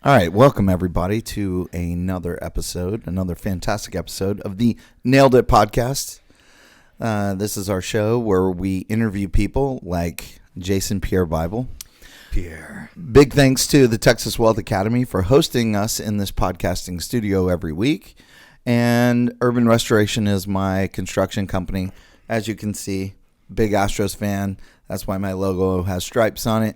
All right, welcome everybody to another fantastic episode of the Nailed It podcast. This is our show where we interview people like Jason Pierre Bible. Big thanks to the Texas Wealth Academy for hosting us in this podcasting studio every week. And Urban Restoration is my construction company. As you can see, big Astros fan. That's why my logo has stripes on it.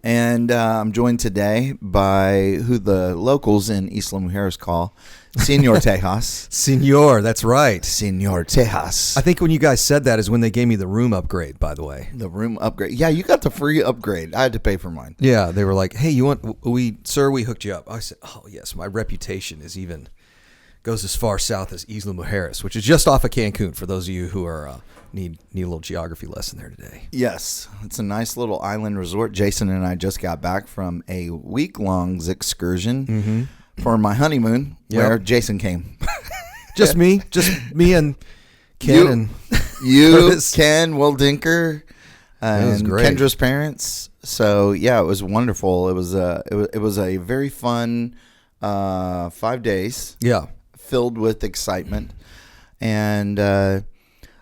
And I'm joined today by who the locals in Isla Mujeres call Senor Tejas. Senor, that's right. Senor Tejas. I think when you guys said that is when they gave me the room upgrade, by the way. The room upgrade. Yeah, you got the free upgrade. I had to pay for mine. Yeah, they were like, hey, we hooked you up. I said, oh, yes, my reputation goes as far south as Isla Mujeres, which is just off of Cancun, for those of you who are need a little geography lesson there today. Yes, it's a nice little island resort. Jason and I just got back from a week-long excursion for my honeymoon, where Jason came. Just me and Ken you Curtis. Ken, Will Dinker, and Kendra's parents. So yeah, it was wonderful. It was a very fun 5 days. Yeah. Filled with excitement. And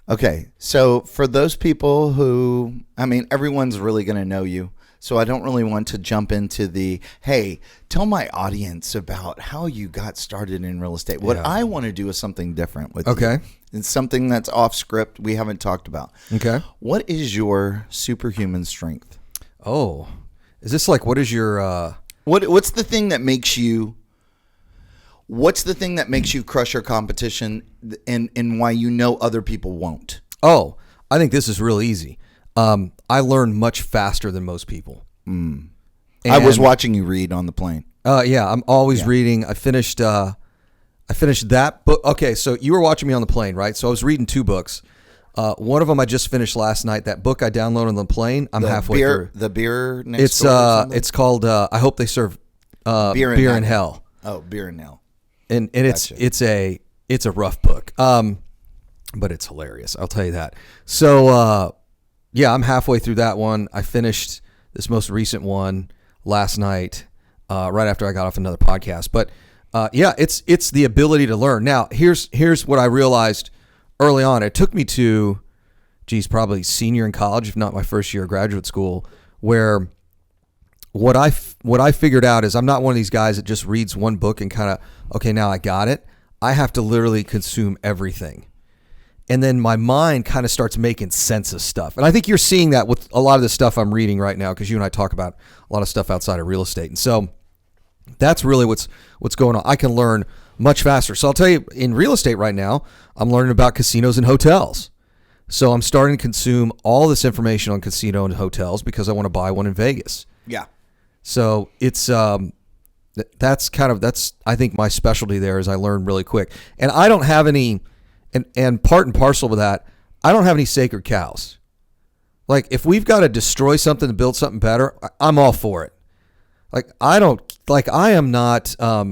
okay, so for those people who, everyone's really going to know you. So I don't really want to jump into hey, tell my audience about how you got started in real estate. What I want to do is something different with you. Okay. It's something that's off script we haven't talked about. Okay. What is your superhuman strength? Oh, is this like, what is your... What's the thing that makes you... What's the thing that makes you crush your competition and why you know other people won't? Oh, I think this is real easy. I learn much faster than most people. I was watching you read on the plane. Yeah, I'm always reading. I finished that book. Okay, so you were watching me on the plane, right? So I was reading two books. One of them I just finished last night. That book I downloaded on the plane, I'm halfway through. The beer next door. It's called I Hope They Serve Beer in Hell. Oh, Beer in Hell. And Gotcha. it's a rough book, but it's hilarious. I'll tell you that. So yeah, I'm halfway through that one. I finished this most recent one last night, right after I got off another podcast. But yeah, it's the ability to learn. Now here's what I realized early on. It took me to, probably senior in college, if not my first year of graduate school, where what I figured out is I'm not one of these guys that just reads one book and kind of, okay, now I got it. I have to literally consume everything. And then my mind kind of starts making sense of stuff. And I think you're seeing that with a lot of the stuff I'm reading right now, because you and I talk about a lot of stuff outside of real estate. And so that's really what's going on. I can learn much faster. So I'll tell you, in real estate right now, I'm learning about casinos and hotels. So I'm starting to consume all this information on casino and hotels because I want to buy one in Vegas. Yeah. So it's that's I think my specialty there is I learn really quick. And I don't have any, and part and parcel with that, I don't have any sacred cows. Like, if we've got to destroy something to build something better, I'm all for it. I am not, how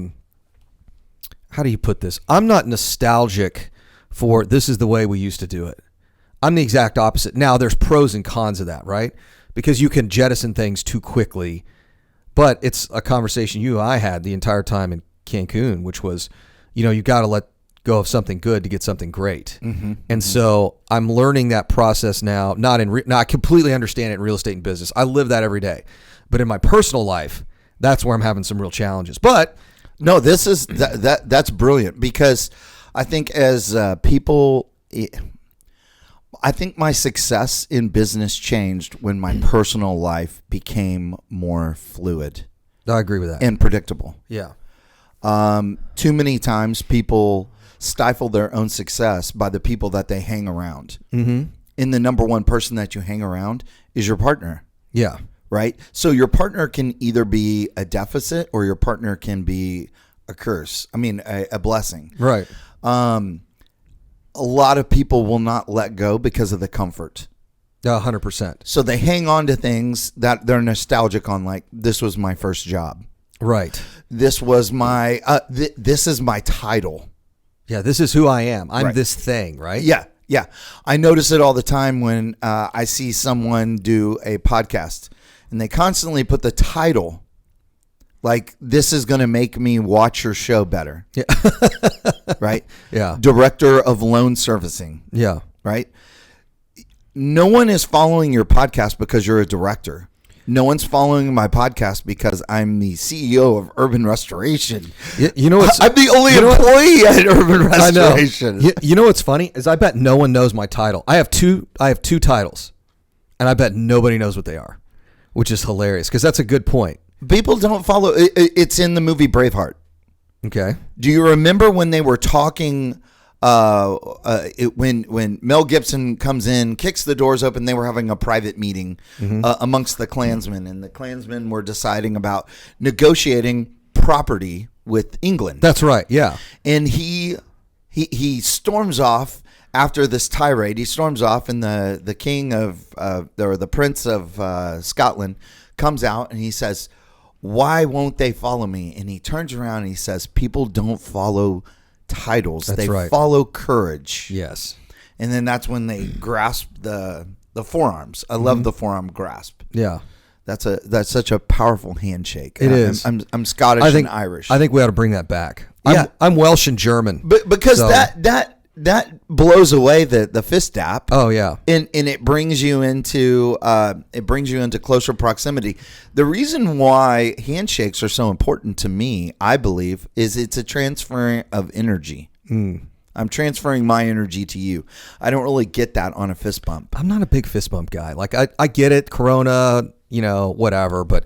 do you put this? I'm not nostalgic for this is the way we used to do it. I'm the exact opposite. Now, there's pros and cons of that, right? Because you can jettison things too quickly. But it's a conversation you and I had the entire time in Cancun, which was, you got to let go of something good to get something great. And so I'm learning that process now. Now I completely understand it in real estate and business. I live that every day. But in my personal life, that's where I'm having some real challenges. But no, this is that's brilliant, because I think as people, I think my success in business changed when my personal life became more fluid. I agree with that. And predictable. Yeah. Too many times people stifle their own success by the people that they hang around. And the number one person that you hang around is your partner. Yeah. Right? So your partner can either be a deficit or your partner can be a curse. A blessing. Right. A lot of people will not let go because of the comfort. 100%. So they hang on to things that they're nostalgic on, like, this was my first job. Right. This was my, this is my title. Yeah, this is who I am. I'm right. This thing, right? Yeah, yeah. I notice it all the time when I see someone do a podcast, and they constantly put the title Like, this is going to make me watch your show better. Yeah. Right? Yeah. Director of loan servicing. Yeah. Right? No one is following your podcast because you're a director. No one's following my podcast because I'm the CEO of Urban Restoration. You know what's, I'm the only employee at Urban Restoration. I know. You know what's funny is I bet no one knows my title. I have two titles, and I bet nobody knows what they are, which is hilarious because that's a good point. People don't follow. It's in the movie Braveheart. Okay. Do you remember when they were talking? When Mel Gibson comes in, kicks the doors open, they were having a private meeting amongst the Klansmen, and the Klansmen were deciding about negotiating property with England. That's right. Yeah. And he storms off after this tirade. He storms off, and the king of or the prince of Scotland comes out, and he says, "Why won't they follow me?" And he turns around and he says, "People don't follow titles. That's they right. follow courage." Yes. And then that's when they grasp the forearms. I love the forearm grasp. Yeah. That's such a powerful handshake. It is. I'm Scottish and Irish. I think we ought to bring that back. Yeah. I'm Welsh and German. But because so. that blows away the fist tap. Oh yeah. And it brings you into closer proximity. The reason why handshakes are so important to me, I believe, is it's a transfer of energy. I'm transferring my energy to you. I don't really get that on a fist bump. I'm not a big fist bump guy. Like I get it, Corona, whatever, but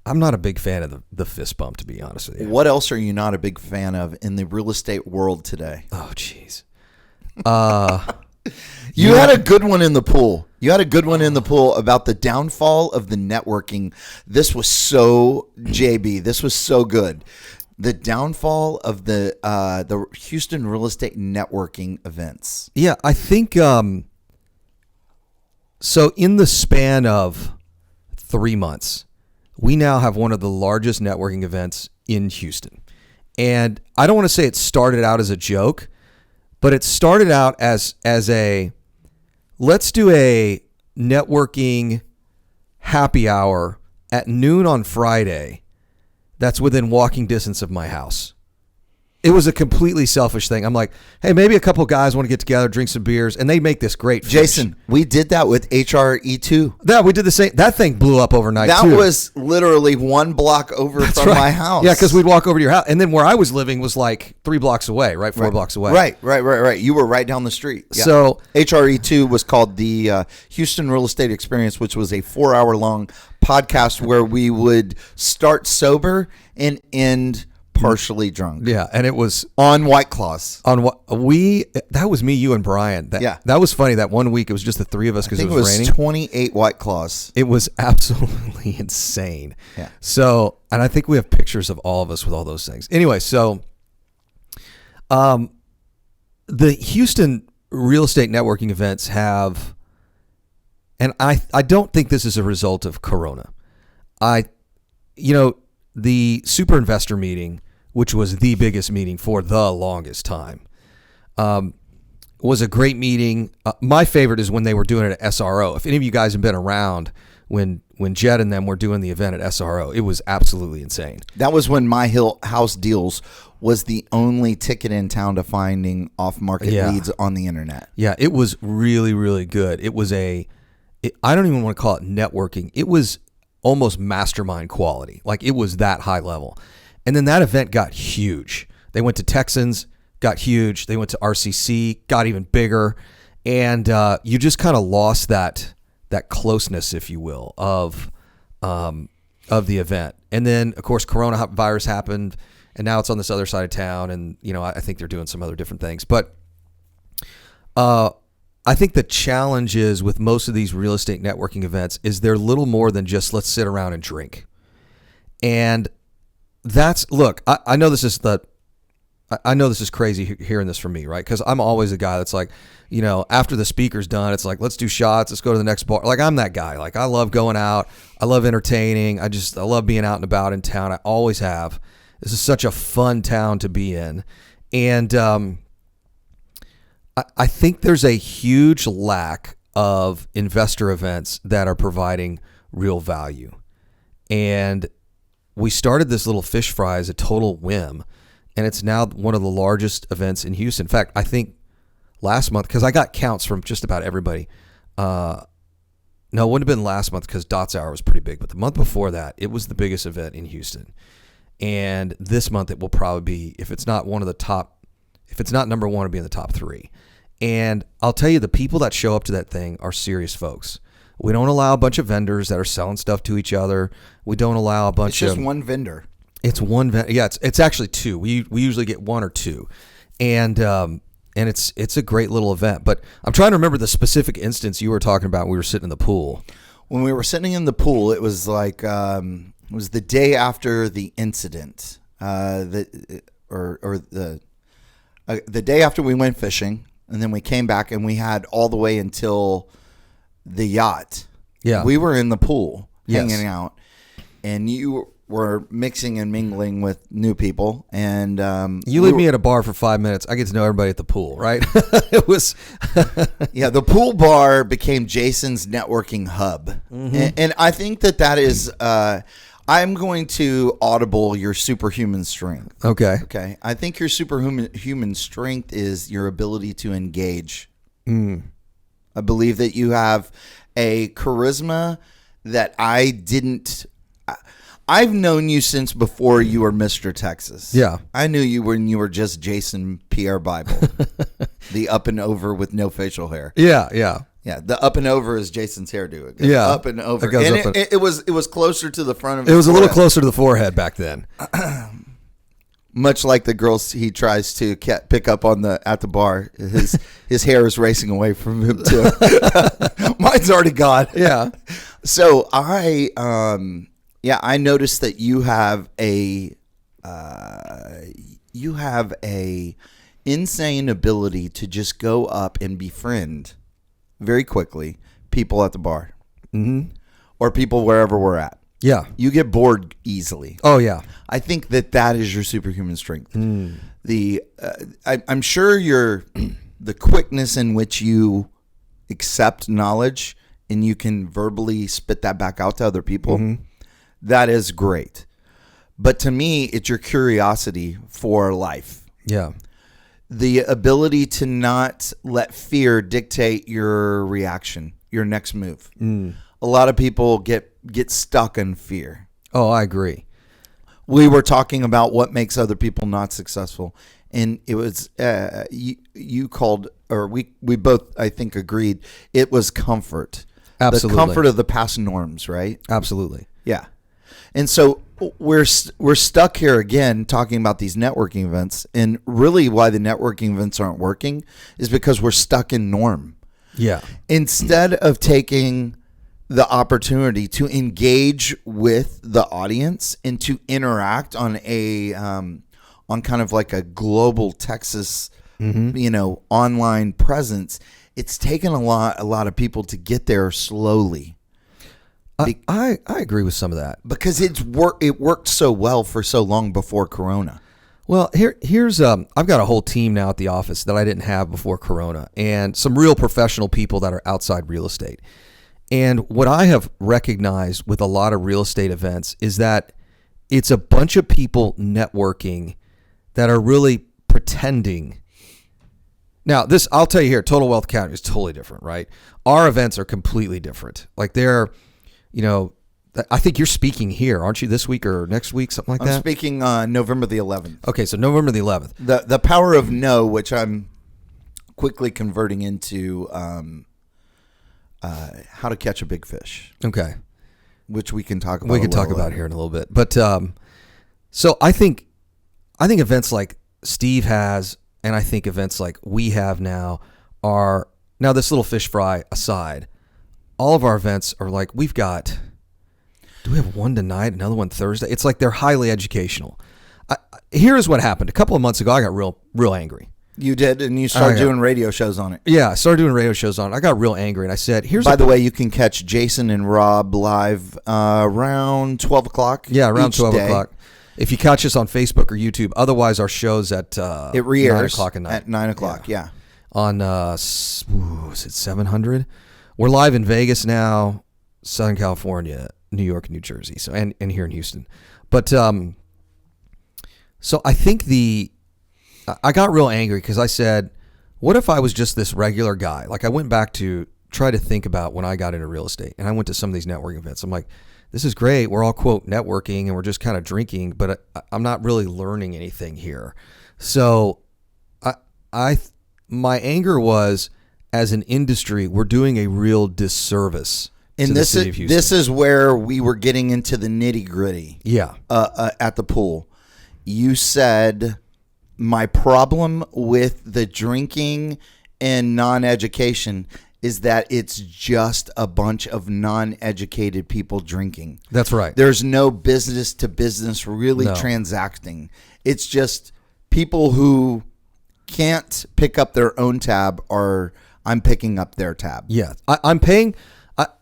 I'm not a big fan of the fist bump, to be honest with you. What else are you not a big fan of in the real estate world today? Oh, jeez. You had a good one in the pool. You had a good one in the pool about the downfall of the networking. This was so JB. This was so good. The downfall of the Houston real estate networking events. Yeah, I think so in the span of 3 months, we now have one of the largest networking events in Houston. And I don't want to say it started out as a joke, but it started out as a let's do a networking happy hour at noon on Friday that's within walking distance of my house. It was a completely selfish thing. I'm like, hey, maybe a couple guys want to get together, drink some beers, and they make this great fish. Jason, we did that with HRE2. Yeah, we did the same. That thing blew up overnight, that too. was literally 1 block over from my house. Yeah, because we'd walk over to your house. And then where I was living was like 3 blocks away, right? 4 blocks away. Right. You were right down the street. Yeah. So HRE2 was called the Houston Real Estate Experience, which was a 4-hour-long podcast where we would start sober and end partially drunk. yeah, and it was on White Claws. on what that was me, you, and Brian. That was funny. That one week it was just the 3 of us because it was raining. 28 White Claws. It was absolutely insane. Yeah. So, and I think we have pictures of all of us with all those things. Anyway, so the Houston real estate networking events have, and I don't think this is a result of Corona. The super investor meeting, which was the biggest meeting for the longest time, was a great meeting. My favorite is when they were doing it at SRO. If any of you guys have been around when Jed and them were doing the event at SRO, it was absolutely insane. That was when My House Deals was the only ticket in town to finding off-market leads on the internet. Yeah, it was really, really good. It was I don't even want to call it networking. It was almost mastermind quality. Like, it was that high level. And then that event got huge. They went to Texans, got huge. They went to RCC, got even bigger. And you just kind of lost that closeness, if you will, of the event. And then, of course, coronavirus happened, and now it's on this other side of town. And, I think they're doing some other different things. But I think the challenge is with most of these real estate networking events is they're little more than just let's sit around and drink. And look, I know this is crazy hearing this from me, right? Because I'm always a guy that's like, after the speaker's done, it's like, let's do shots, let's go to the next bar. Like, I'm that guy. Like, I love going out, I love entertaining, I love being out and about in town. I always have. This is such a fun town to be in, and I think there's a huge lack of investor events that are providing real value. And we started this little fish fry as a total whim, and it's now one of the largest events in Houston. In fact, I think last month, because I got counts from just about everybody. No, it wouldn't have been last month because Dot's Hour was pretty big, but the month before that, it was the biggest event in Houston. And this month it will probably be, if it's not number one, it'll be in the top 3. And I'll tell you, the people that show up to that thing are serious folks. We don't allow a bunch of vendors that are selling stuff to each other. We don't allow a bunch of... It's just one vendor. It's one vendor. Yeah, it's actually 2. We usually get 1 or 2. And it's a great little event. But I'm trying to remember the specific instance you were talking about when we were sitting in the pool. When we were sitting in the pool, it was like it was the day after the incident, the day after we went fishing, and then we came back and we had all the way until the yacht. Yeah, we were in the pool hanging Yes. out, and you were mixing and mingling with new people, and you leave me at a bar for 5 minutes, I get to know everybody at the pool, right? It was yeah, the pool bar became Jason's networking hub. And I think that is I'm going to audible your superhuman strength. okay. I think your superhuman strength is your ability to engage. I believe that you have a charisma that I've known you since before you were Mr. Texas. Yeah. I knew you when you were just Jason Pierre Bible. The up and over with no facial hair. Yeah. Yeah, the up and over is Jason's hairdo. It goes Yeah. up and over. It goes And up and- it was closer to the front of It was a little forehead. closer to the forehead back then. Much like the girls he tries to pick up at the bar. His hair is racing away from him too. Mine's already gone. Yeah. So I noticed that you have a insane ability to just go up and befriend very quickly people at the bar, or people wherever we're at. Yeah. You get bored easily. Oh, yeah. I think that is your superhuman strength. I'm sure the quickness in which you accept knowledge and you can verbally spit that back out to other people. That is great. But to me, it's your curiosity for life. Yeah. The ability to not let fear dictate your reaction, your next move. A lot of people get stuck in fear. Oh, I agree. We were talking about what makes other people not successful. And it was, you called, or we both, I think, agreed, it was comfort. Absolutely. The comfort of the past norms, right? Absolutely. Yeah. And so we're stuck here again talking about these networking events, and really why the networking events aren't working is because we're stuck in norm. Yeah. Instead of taking the opportunity to engage with the audience and to interact on on kind of like a global Texas, online presence, it's taken a lot of people to get there slowly. I agree with some of that. Because it worked so well for so long before Corona. Well, here's I've got a whole team now at the office that I didn't have before Corona, and some real professional people that are outside real estate. And what I have recognized with a lot of real estate events is that it's a bunch of people networking that are really pretending. Now, this, I'll tell you here, Total Wealth Academy is totally different, right? Our events are completely different. Like they're, I think you're speaking here, aren't you, this week or next week, something like that? I'm speaking November the 11th. Okay, so November the 11th. The power of no, which I'm quickly converting into how to catch a big fish. Okay. Which we can talk about. We can talk about here in a little bit. But so I think events like Steve has, and I think events like we have now are, now this little fish fry aside, all of our events are like, do we have one tonight, another one Thursday? It's like they're highly educational. Here's what happened. A couple of months ago, I got real angry. You did, and you started doing radio shows on it. Yeah, I started doing radio shows on it. I got real angry, and I said, By the way, you can catch Jason and Rob live around 12 o'clock. Yeah, around 12 day. o'clock. If you catch us on Facebook or YouTube, otherwise our show's at it re-airs 9 o'clock at night. At 9 o'clock, yeah. On, is it 700? We're live in Vegas now, Southern California, New York, New Jersey, so and here in Houston. But so I think I got real angry because I said, what if I was just this regular guy? Like I went back to try to think about when I got into real estate, and I went to some of these networking events. I'm like, this is great. We're all, quote, networking and we're just kind of drinking, but I'm not really learning anything here. So my anger was, as an industry, we're doing a real disservice to the city of Houston. This is where we were getting into the nitty gritty. Yeah. At the pool. You said, my problem with the drinking and non-education is that it's just a bunch of non-educated people drinking. That's right. There's no business to business really transacting. It's just people who can't pick up their own tab, or I'm picking up their tab. Yeah. I'm paying.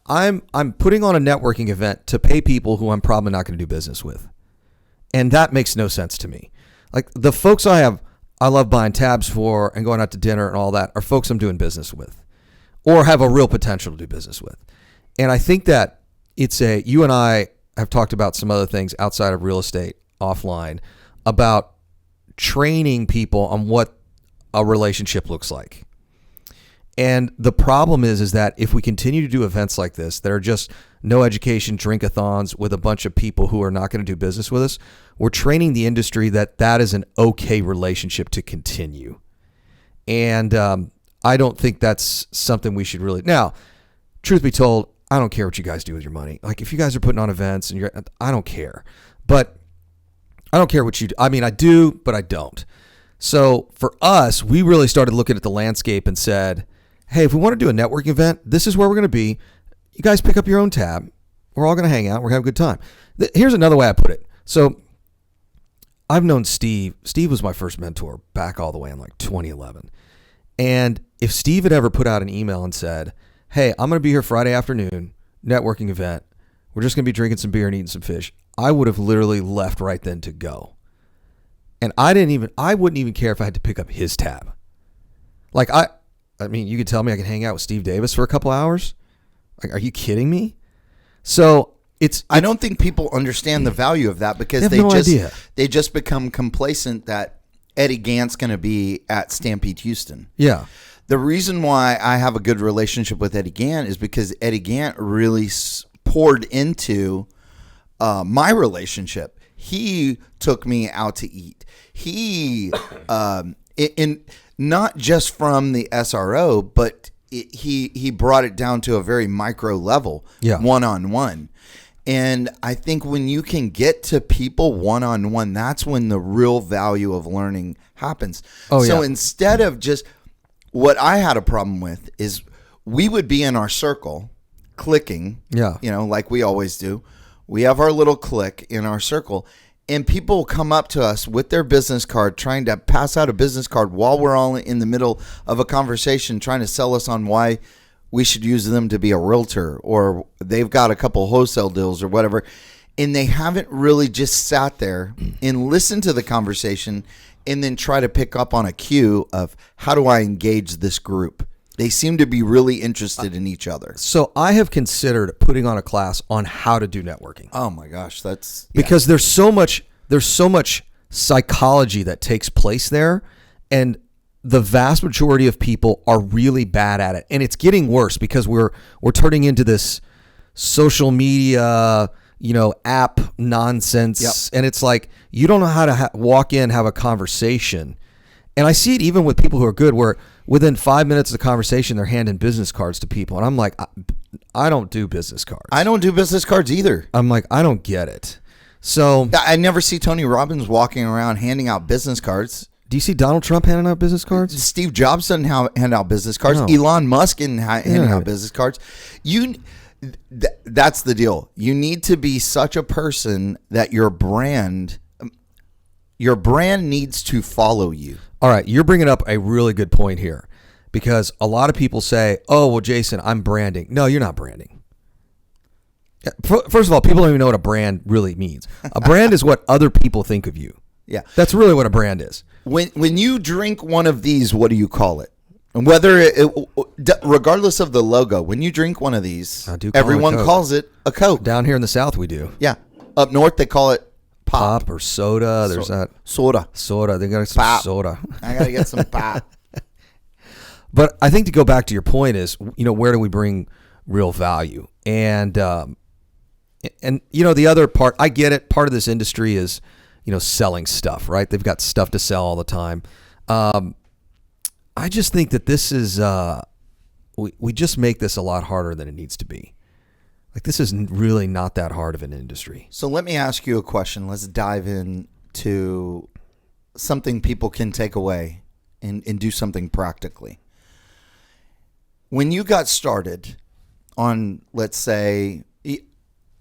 I'm putting on a networking event to pay people who I'm probably not going to do business with. And that makes no sense to me. Like the folks I love buying tabs for and going out to dinner and all that are folks I'm doing business with, or have a real potential to do business with. And I think that you and I have talked about some other things outside of real estate offline about training people on what a relationship looks like. And the problem is that if we continue to do events like this that are just no education drink-a-thons with a bunch of people who are not going to do business with us, we're training the industry that is an okay relationship to continue. And I don't think that's something we should really. Now, truth be told, I don't care what you guys do with your money. Like if you guys are putting on events and I don't care. But I don't care what you do. I mean, I do, but I don't. So for us, we really started looking at the landscape and said, hey, if we want to do a networking event, this is where we're going to be. You guys pick up your own tab. We're all going to hang out. We're going to have a good time. Here's another way I put it. So I've known Steve. Steve was my first mentor back all the way in like 2011. And if Steve had ever put out an email and said, hey, I'm going to be here Friday afternoon, networking event. We're just going to be drinking some beer and eating some fish, I would have literally left right then to go. And I wouldn't even care if I had to pick up his tab. Like I mean, you could tell me I could hang out with Steve Davis for a couple hours. Like, are you kidding me? So I don't think people understand the value of that because they just become complacent that Eddie Gant's going to be at Stampede Houston. Yeah. The reason why I have a good relationship with Eddie Gant is because Eddie Gant really poured into my relationship. He took me out to eat. He, not just from the SRO, but he brought it down to a very micro level, one-on-one. And I think when you can get to people one-on-one, that's when the real value of learning happens. Instead of just what I had a problem with is we would be in our circle clicking, like we always do. We have our little clique in our circle, and people come up to us with their business card, trying to pass out a business card while we're all in the middle of a conversation, trying to sell us on why we should use them to be a realtor, or they've got a couple wholesale deals or whatever. And they haven't really just sat there and listened to the conversation and then try to pick up on a cue of how do I engage this group? They seem to be really interested in each other. So I have considered putting on a class on how to do networking. Oh my gosh, because there's so much psychology that takes place there, and the vast majority of people are really bad at it. And it's getting worse because we're turning into this social media, app nonsense. Yep. And it's like, you don't know how to walk in, have a conversation. And I see it even with people who are good, where within 5 minutes of the conversation, they're handing business cards to people. And I'm like, I don't do business cards. I don't do business cards either. I'm like, I don't get it. So I never see Tony Robbins walking around handing out business cards. Do you see Donald Trump handing out business cards? Steve Jobs doesn't hand out business cards. No. Elon Musk isn't handing out business cards. That's the deal. You need to be such a person that your brand needs to follow you. All right, you're bringing up a really good point here, because a lot of people say, oh, well, Jason, I'm branding. No, you're not branding. First of all, people don't even know what a brand really means. A brand is what other people think of you. Yeah. That's really what a brand is. When you drink one of these, what do you call it? And regardless of the logo, when you drink one of these, everyone calls it a Coke. Down here in the South, we do. Yeah. Up north, they call it pop or soda. There's that soda. They got some Pop. soda. I got to get some pop. But I think to go back to your point is, where do we bring real value? And the other part, I get it. Part of this industry is, selling stuff, right? They've got stuff to sell all the time. I just think that this is, we just make this a lot harder than it needs to be. Like, this is really not that hard of an industry. So let me ask you a question. Let's dive into something people can take away and do something practically. When you got started on, let's say you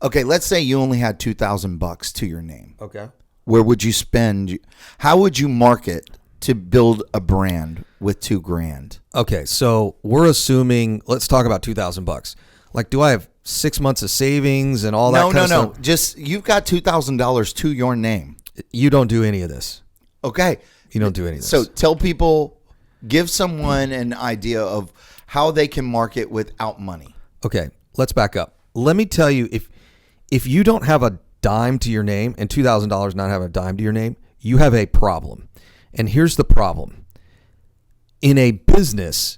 only had $2,000 to your name. Okay. Where would you spend? How would you market to build a brand with $2,000? Okay, so we're assuming. Let's talk about $2,000. Like, do I have 6 months of savings and all that kind of stuff? No. Just you've got $2,000 to your name. You don't do any of this. Okay. You don't do any of this. So tell people, give someone an idea of how they can market without money. Okay, let's back up. Let me tell you, if you don't have a dime to your name and $2,000 not have a dime to your name, you have a problem. And here's the problem. In a business,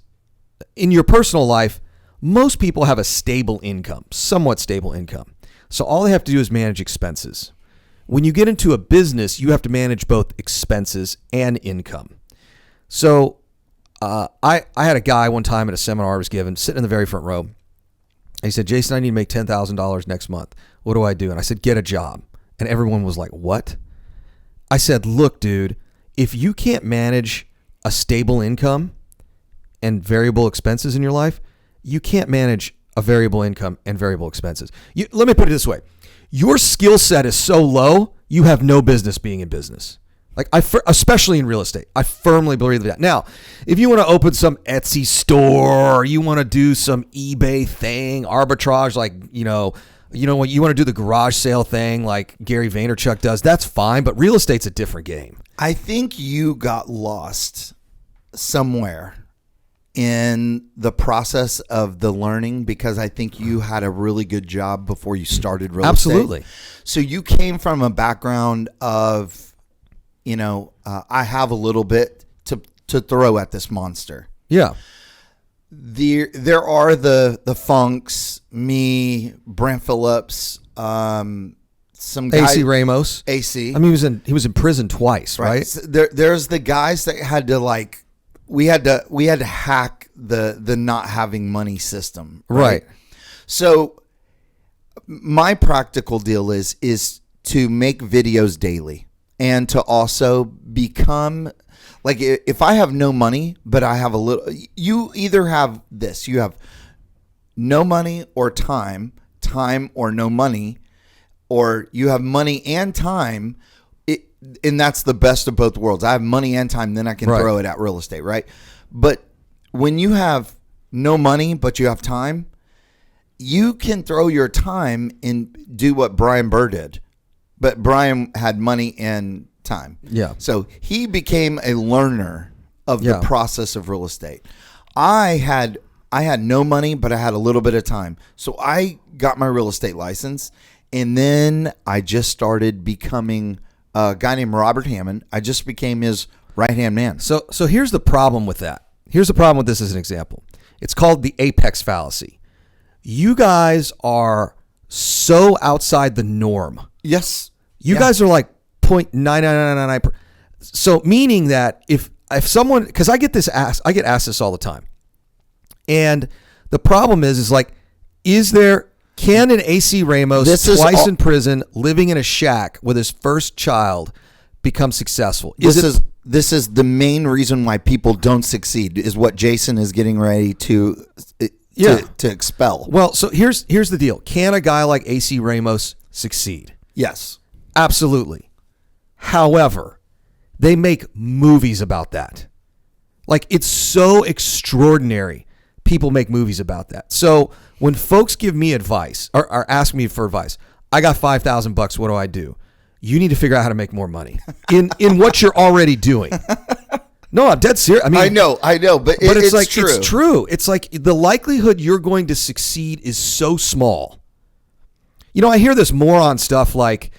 in your personal life, most people have a stable income, somewhat stable income. So all they have to do is manage expenses. When you get into a business, you have to manage both expenses and income. So I had a guy one time at a seminar I was given, sitting in the very front row. He said, Jason, I need to make $10,000 next month. What do I do? And I said, get a job. And everyone was like, what? I said, look, dude, if you can't manage a stable income and variable expenses in your life, you can't manage a variable income and variable expenses. Let me put it this way. Your skill set is so low, you have no business being in business. Like, especially in real estate, I firmly believe that. Now, if you want to open some Etsy store, or you want to do some eBay thing, arbitrage, like, what you want to do the garage sale thing like Gary Vaynerchuk does, that's fine. But real estate's a different game. I think you got lost somewhere in the process of the learning because I think you had a really good job before you started real estate. Absolutely. So you came from a background of, I have a little bit to throw at this monster. Yeah. There are the Funks, me, Brent Phillips, some guys, AC Ramos. AC. I mean, he was in prison twice, right? So there's the guys that had to we had to hack the not having money system. Right. So my practical deal is to make videos daily. And to also become, like, if I have no money, but I have a little, you either have this, you have no money or time or no money, or you have money and time, and that's the best of both worlds. I have money and time, then I can throw it at real estate, right? But when you have no money, but you have time, you can throw your time and do what Brian Burr did. But Brian had money and time. Yeah. So he became a learner of the process of real estate. I had no money, but I had a little bit of time. So I got my real estate license, and then I just started becoming a guy named Robert Hammond. I just became his right-hand man. So here's the problem with that. Here's the problem with this as an example. It's called the apex fallacy. You guys are so outside the norm. Yes. You guys are like 0.9999. So meaning that if someone, because I get asked this all the time. And the problem is like, can an AC Ramos twice in prison, living in a shack with his first child, become successful? This is the main reason why people don't succeed, is what Jason is getting ready to expel. Well, so here's the deal. Can a guy like AC Ramos succeed? Yes. Absolutely. However, they make movies about that. Like, it's so extraordinary. People make movies about that. So when folks give me advice or ask me for advice, I got $5,000. What do I do? You need to figure out how to make more money in what you're already doing. No, I'm dead serious. I mean, I know, but it's like true. It's true. It's like the likelihood you're going to succeed is so small. I hear this moron stuff like,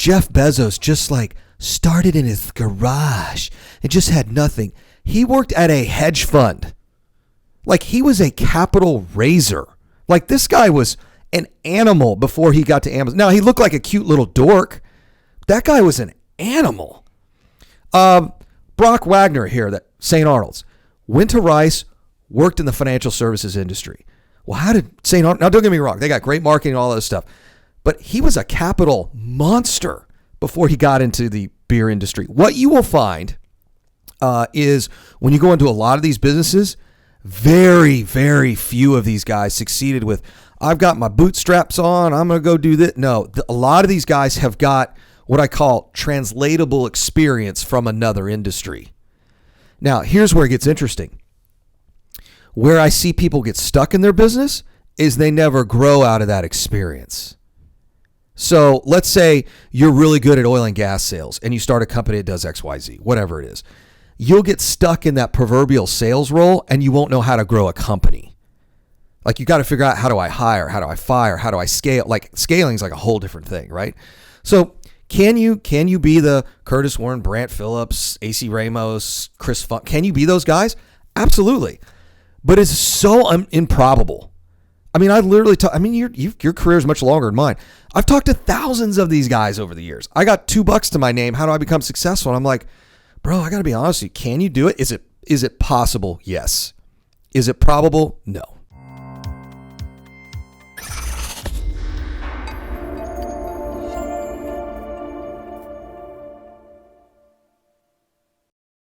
Jeff Bezos just like started in his garage and just had nothing. He worked at a hedge fund. Like he was a capital raiser. Like this guy was an animal before he got to Amazon. Now he looked like a cute little dork. That guy was an animal. Brock Wagner here, that St. Arnold's, went to Rice, worked in the financial services industry. Well, how did St. Arnold, now don't get me wrong, they got great marketing and all that stuff, but he was a capital monster before he got into the beer industry. What you will find is when you go into a lot of these businesses, very, very few of these guys succeeded with, I've got my bootstraps on, I'm going to go do this. No, a lot of these guys have got what I call translatable experience from another industry. Now, here's where it gets interesting. Where I see people get stuck in their business is they never grow out of that experience. So let's say you're really good at oil and gas sales and you start a company that does XYZ, whatever it is. You'll get stuck in that proverbial sales role and you won't know how to grow a company. Like you got to figure out, how do I hire? How do I fire? How do I scale? Like scaling is like a whole different thing, right? So can you be the Curtis Warden, Brant Phillips, AC Ramos, Chris Funk? Can you be those guys? Absolutely. But it's so improbable. I mean, I literally your career is much longer than mine. I've talked to thousands of these guys over the years. I got $2 to my name. How do I become successful? And I'm like, bro, I got to be honest with you. Can you do it? Is it possible? Yes. Is it probable? No.